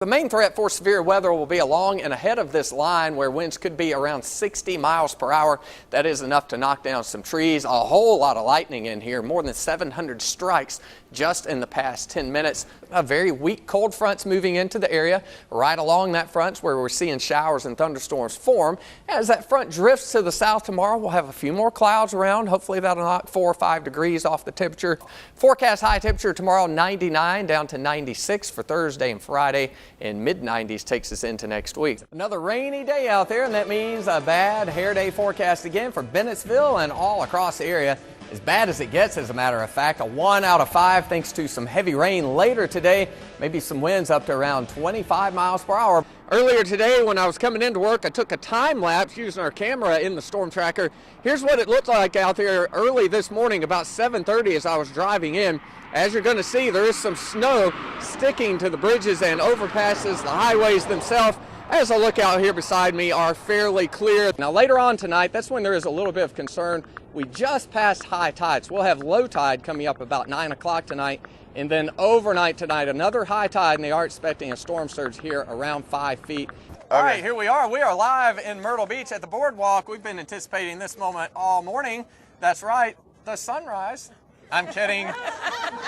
The main threat for severe weather will be along and ahead of this line where winds could be around 60 miles per hour. That is enough to knock down some trees. A whole lot of lightning in here, more than 700 strikes just in the past 10 minutes. A very weak cold front's moving into the area. Right along that front's where we're seeing showers and thunderstorms form. As that front drifts to the south tomorrow, we'll have a few more clouds around. Hopefully that'll knock 4 or 5 degrees off the temperature. Forecast high temperature tomorrow 99 down to 96 for Thursday and Friday, and mid-90s takes us into next week. Another rainy day out there, and that means a bad hair day forecast again for Bennettsville and all across the area. As bad as it gets, as a matter of fact. A 1 out of 5 thanks to some heavy rain later today. Maybe some winds up to around 25 miles per hour. Earlier today when I was coming into work, I took a time lapse using our camera in the storm tracker. Here's what it looked like out there early this morning about 7:30 as I was driving in. As you're going to see, there is some snow sticking to the bridges and overpasses, the highways themselves. As I look out here beside me are fairly clear. Now later on tonight, that's when there is a little bit of concern. We just passed high tides. We'll have low tide coming up about 9 o'clock tonight. And then overnight tonight, another high tide, and they are expecting a storm surge here around 5 feet. All right, here we are. We are live in Myrtle Beach at the boardwalk. We've been anticipating this moment all morning. That's right, the sunrise. I'm kidding.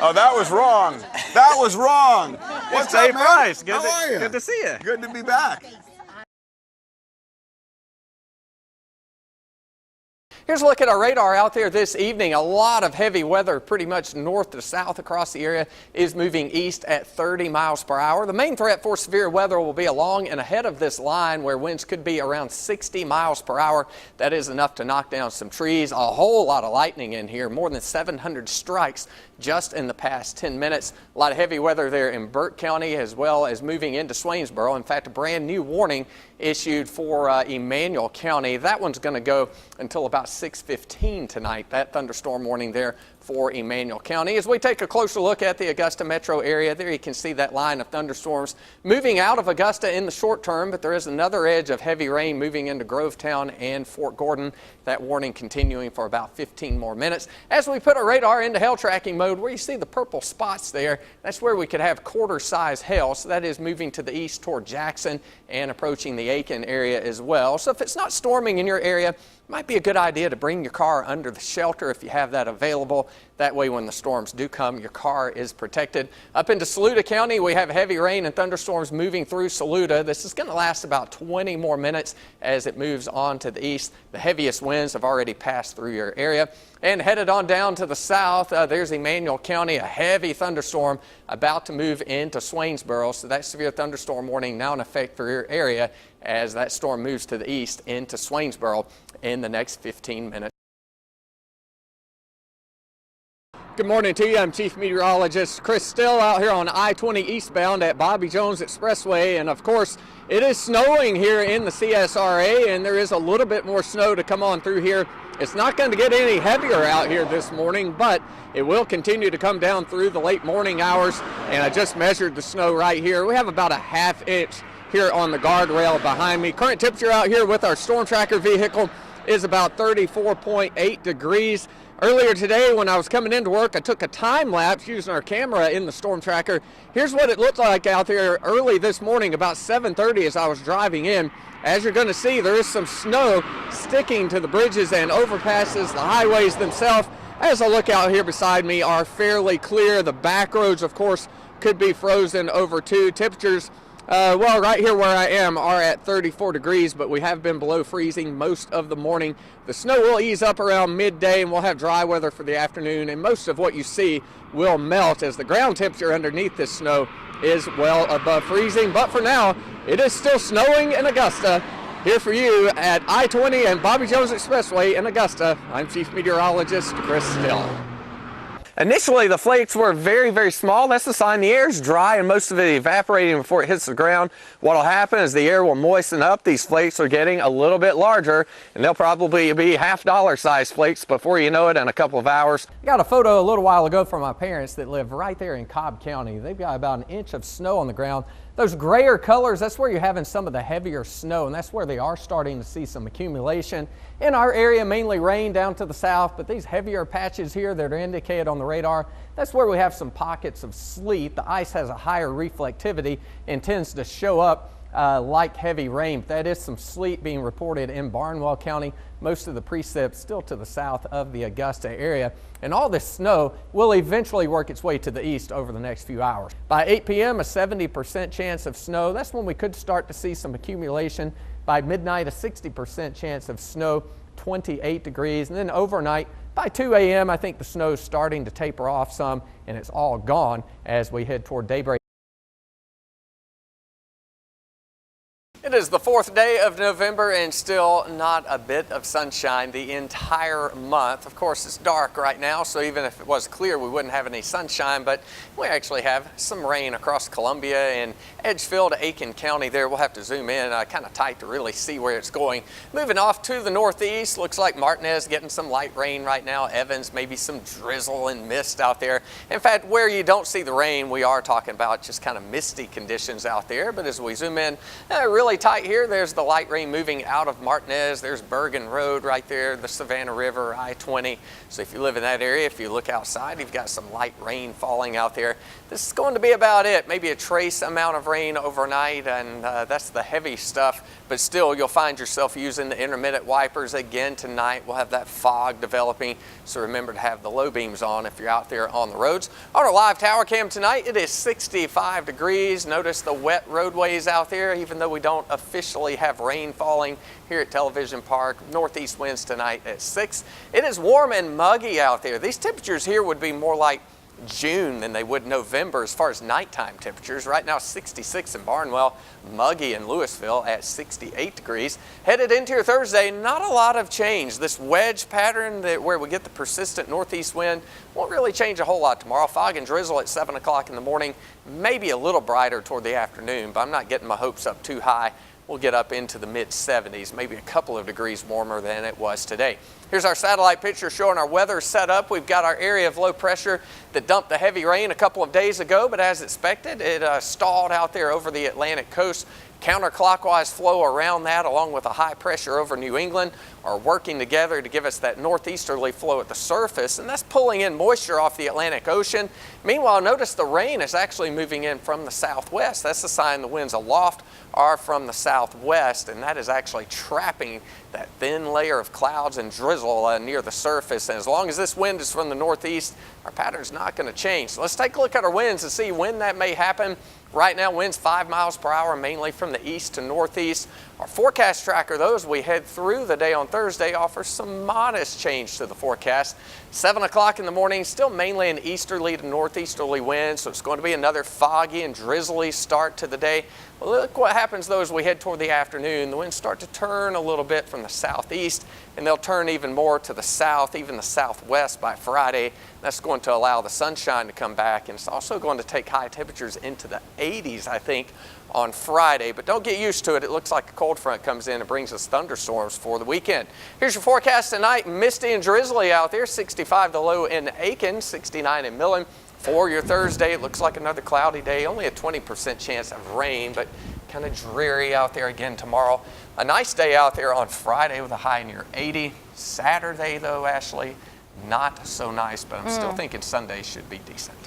Oh, that was wrong. That was wrong. What's up, man? Price. How are you? Good to see you. Good to be back. Here's a look at our radar out there this evening. A lot of heavy weather pretty much north to south across the area is moving east at 30 miles per hour. The main threat for severe weather will be along and ahead of this line where winds could be around 60 miles per hour. That is enough to knock down some trees. A whole lot of lightning in here, more than 700 strikes just in the past 10 minutes. A lot of heavy weather there in Burt County as well as moving into Swainsboro. In fact, a brand new warning issued for Emanuel County. That one's going to go until about 6:15 tonight, that thunderstorm warning there for Emanuel County. As we take a closer look at the Augusta metro area, there you can see that line of thunderstorms moving out of Augusta in the short term, but there is another edge of heavy rain moving into Grovetown and Fort Gordon. That warning continuing for about 15 more minutes. As we put our radar into hail tracking mode, where you see the purple spots there, that's where we could have quarter-size hail. So that is moving to the east toward Jackson and approaching the Aiken area as well. So if it's not storming in your area, it might be a good idea to bring your car under the shelter if you have that available. That way when the storms do come, your car is protected. Up into Saluda County, we have heavy rain and thunderstorms moving through Saluda. This is going to last about 20 more minutes as it moves on to the east. The heaviest winds have already passed through your area. And headed on down to the south, there's Emanuel County, a heavy thunderstorm about to move into Swainsboro. So that severe thunderstorm warning now in effect for your area as that storm moves to the east into Swainsboro in the next 15 minutes. Good morning to you. I'm Chief Meteorologist Chris Still out here on I-20 eastbound at Bobby Jones Expressway. And of course, it is snowing here in the CSRA, and there is a little bit more snow to come on through here. It's not going to get any heavier out here this morning, but it will continue to come down through the late morning hours. And I just measured the snow right here. We have about a ½ inch here on the guardrail behind me. Current temperature out here with our storm tracker vehicle is about 34.8 degrees. Earlier today when I was coming into work, I took a time lapse using our camera in the storm tracker. Here's what it looked like out there early this morning about 7:30 as I was driving in. As you're going to see, there is some snow sticking to the bridges and overpasses, the highways themselves. As I look out here beside me are fairly clear. The back roads, of course, could be frozen over too. Temperatures well, right here where I am are at 34 degrees, but we have been below freezing most of the morning. The snow will ease up around midday, and we'll have dry weather for the afternoon, and most of what you see will melt as the ground temperature underneath this snow is well above freezing. But for now, it is still snowing in Augusta. Here for you at I-20 and Bobby Jones Expressway in Augusta, I'm Chief Meteorologist Chris Still. Initially, the flakes were very, very small. That's the sign the air is dry and most of it evaporating before it hits the ground. What will happen is the air will moisten up. These flakes are getting a little bit larger, and they'll probably be $50 size flakes before you know it in a couple of hours. I got a photo a little while ago from my parents that live right there in Cobb County. They've got about an inch of snow on the ground. Those grayer colors, that's where you're having some of the heavier snow, and that's where they are starting to see some accumulation. In our area, mainly rain down to the south, but these heavier patches here that are indicated on the radar, that's where we have some pockets of sleet. The ice has a higher reflectivity and tends to show up like heavy rain. That is some sleet being reported in Barnwell County. Most of the precip still to the south of the Augusta area. And all this snow will eventually work its way to the east over the next few hours. By 8 p.m., a 70% chance of snow. That's when we could start to see some accumulation. By midnight, a 60% chance of snow, 28 degrees. And then overnight, by 2 a.m., I think the snow is starting to taper off some, and it's all gone as we head toward daybreak. It is the 4th day of November and still not a bit of sunshine the entire month. Of course, it's dark right now, so even if it was clear, we wouldn't have any sunshine, but we actually have some rain across Columbia and Edgefield, Aiken County there. We'll have to zoom in kind of tight to really see where it's going. Moving off to the northeast, looks like Martinez getting some light rain right now. Evans, maybe some drizzle and mist out there. In fact, where you don't see the rain, we are talking about just kind of misty conditions out there. But as we zoom in, really tight here, there's the light rain moving out of Martinez. There's Bergen Road right there, the Savannah River, I-20. So if you live in that area, if you look outside, you've got some light rain falling out there. This is going to be about it. Maybe a trace amount of rain overnight, and that's the heavy stuff. But still, you'll find yourself using the intermittent wipers again tonight. We'll have that fog developing, so remember to have the low beams on if you're out there on the roads. On our live tower cam tonight, it is 65 degrees. Notice the wet roadways out there, even though we don't officially have rain falling here at Television Park. Northeast winds tonight at 6. It is warm and muggy out there. These temperatures here would be more like June than they would November as far as nighttime temperatures. Right now 66 in Barnwell, muggy in Louisville at 68 degrees. Headed into your Thursday, not a lot of change. This wedge pattern where we get the persistent northeast wind won't really change a whole lot tomorrow. Fog and drizzle at 7 o'clock in the morning, maybe a little brighter toward the afternoon, but I'm not getting my hopes up too high. We'll get up into the mid-70s, maybe a couple of degrees warmer than it was today. Here's our satellite picture showing our weather setup. We've got our area of low pressure that dumped the heavy rain a couple of days ago, but as expected, it stalled out there over the Atlantic coast. Counterclockwise flow around that, along with a high pressure over New England, are working together to give us that northeasterly flow at the surface, and that's pulling in moisture off the Atlantic Ocean. Meanwhile, notice the rain is actually moving in from the southwest. That's a sign the winds aloft are from the southwest, and that is actually trapping that thin layer of clouds and drizzle near the surface. And as long as this wind is from the northeast, our pattern's not going to change. So let's take a look at our winds and see when that may happen. Right now, winds 5 miles per hour, mainly from the east to northeast. Our forecast tracker, though, as we head through the day on Thursday, offers some modest change to the forecast. 7 o'clock in the morning, still mainly an easterly to northeasterly wind, so it's going to be another foggy and drizzly start to the day. Well, look what happens, though, as we head toward the afternoon. The winds start to turn a little bit from the southeast, and they'll turn even more to the south, even the southwest by Friday. That's going to allow the sunshine to come back, and it's also going to take high temperatures into the 80s, I think, on Friday. But don't get used to it. It looks like a cold front comes in and brings us thunderstorms for the weekend. Here's your forecast tonight. Misty and drizzly out there. 65 the low in Aiken, 69 in Millen. For your Thursday, it looks like another cloudy day. Only a 20% chance of rain, but kind of dreary out there again tomorrow. A nice day out there on Friday with a high near 80. Saturday, though, Ashley, not so nice, but I'm still thinking Sunday should be decent.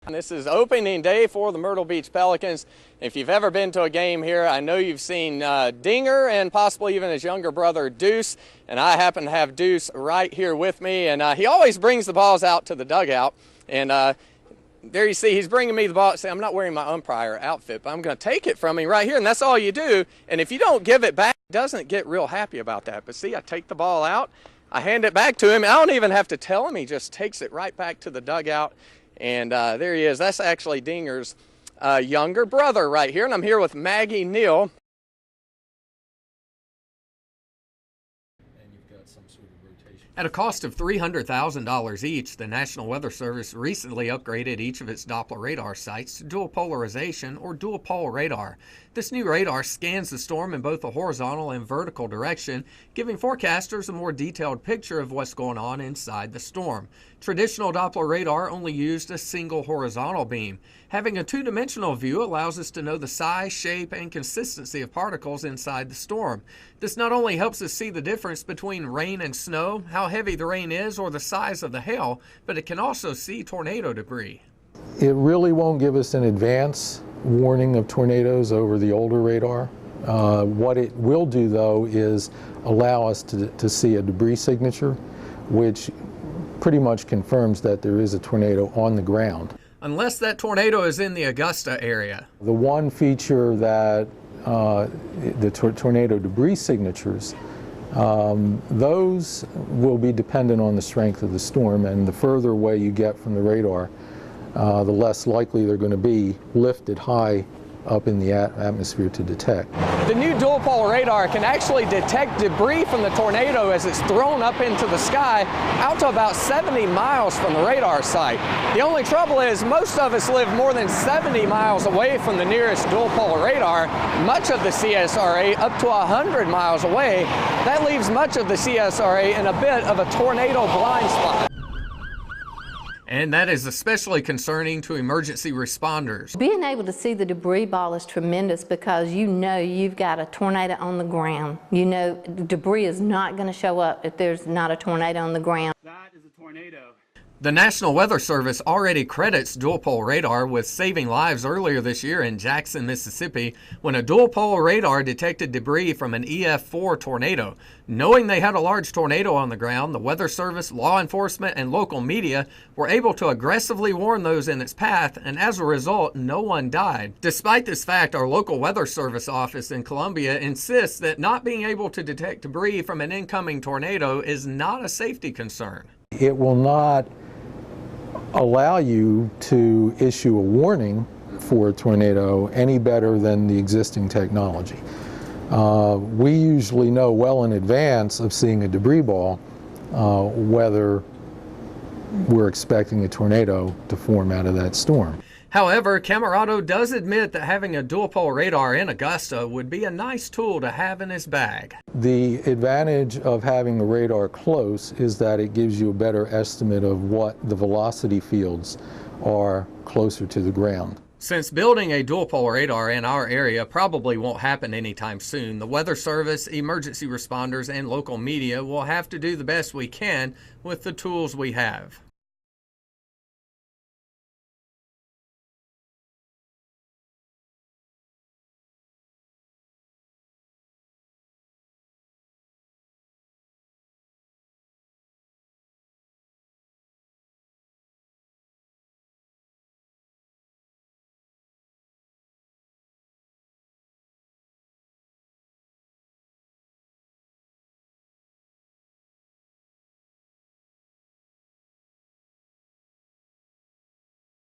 This is opening day for the Myrtle Beach Pelicans. If you've ever been to a game here, I know you've seen Dinger and possibly even his younger brother Deuce, and I happen to have Deuce right here with me, and he always brings the balls out to the dugout, and there you see he's bringing me the ball. See, I'm not wearing my umpire outfit, but I'm going to take it from him right here, and that's all you do. And if you don't give it back, he doesn't get real happy about that. But see, I take the ball out, I hand it back to him. I don't even have to tell him. He just takes it right back to the dugout. And there he is. That's actually Dinger's younger brother right here. And I'm here with Maggie Neal. And you've got At a cost of $300,000 each, the National Weather Service recently upgraded each of its Doppler radar sites to dual polarization or dual pole radar. This new radar scans the storm in both a horizontal and vertical direction, giving forecasters a more detailed picture of what's going on inside the storm. Traditional Doppler radar only used a single horizontal beam. Having a two-dimensional view allows us to know the size, shape, and consistency of particles inside the storm. This not only helps us see the difference between rain and snow, how heavy the rain is, or the size of the hail, but it can also see tornado debris. It really won't give us an advance warning of tornadoes over the older radar. What it will do, though, is allow us to see a debris signature, which pretty much confirms that there is a tornado on the ground. Unless that tornado is in the Augusta area. The one feature that the tornado debris signatures, those will be dependent on the strength of the storm, and the further away you get from the radar, the less likely they're going to be lifted high up in the atmosphere to detect. The new dual pole radar can actually detect debris from the tornado as it's thrown up into the sky out to about 70 miles from the radar site. The only trouble is most of us live more than 70 miles away from the nearest dual pole radar, much of the CSRA up to 100 miles away. That leaves much of the CSRA in a bit of a tornado blind spot. And that is especially concerning to emergency responders. Being able to see the debris ball is tremendous because you know you've got a tornado on the ground. You know debris is not going to show up if there's not a tornado on the ground. That is a tornado. The National Weather Service already credits dual pole radar with saving lives earlier this year in Jackson, Mississippi, when a dual pole radar detected debris from an EF4 tornado. Knowing they had a large tornado on the ground, the Weather Service, law enforcement, and local media were able to aggressively warn those in its path, and as a result, no one died. Despite this fact, our local Weather Service office in Columbia insists that not being able to detect debris from an incoming tornado is not a safety concern. It will not allow you to issue a warning for a tornado any better than the existing technology. We usually know well in advance of seeing a debris ball whether we're expecting a tornado to form out of that storm. However, Camerado does admit that having a dual pole radar in Augusta would be a nice tool to have in his bag. The advantage of having the radar close is that it gives you a better estimate of what the velocity fields are closer to the ground. Since building a dual pole radar in our area probably won't happen anytime soon, the Weather Service, emergency responders, and local media will have to do the best we can with the tools we have.